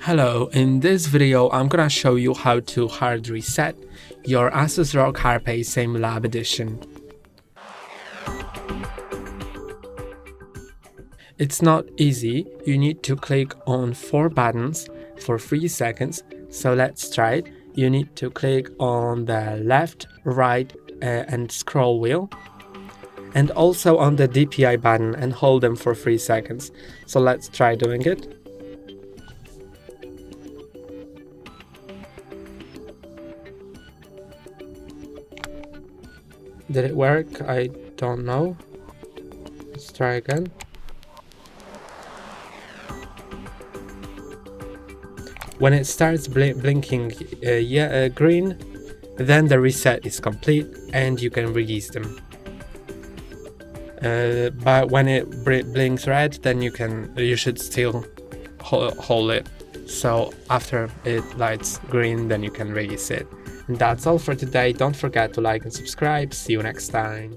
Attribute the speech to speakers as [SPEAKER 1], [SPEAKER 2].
[SPEAKER 1] Hello, in this video I'm gonna show you how to hard reset your ASUS ROG Harpe Same Lab Edition. It's not easy, you need to click on 4 buttons for 3 seconds, so let's try it. You need to click on the left, right and scroll wheel, and also on the DPI button and hold them for 3 seconds. So let's try doing it. Did it work? I don't know. Let's try again. When it starts blinking green, then the reset is complete and you can release them. But when it blinks red, then you should still hold it. So after it lights green, then you can release it. And that's all for today. Don't forget to like and subscribe. See you next time.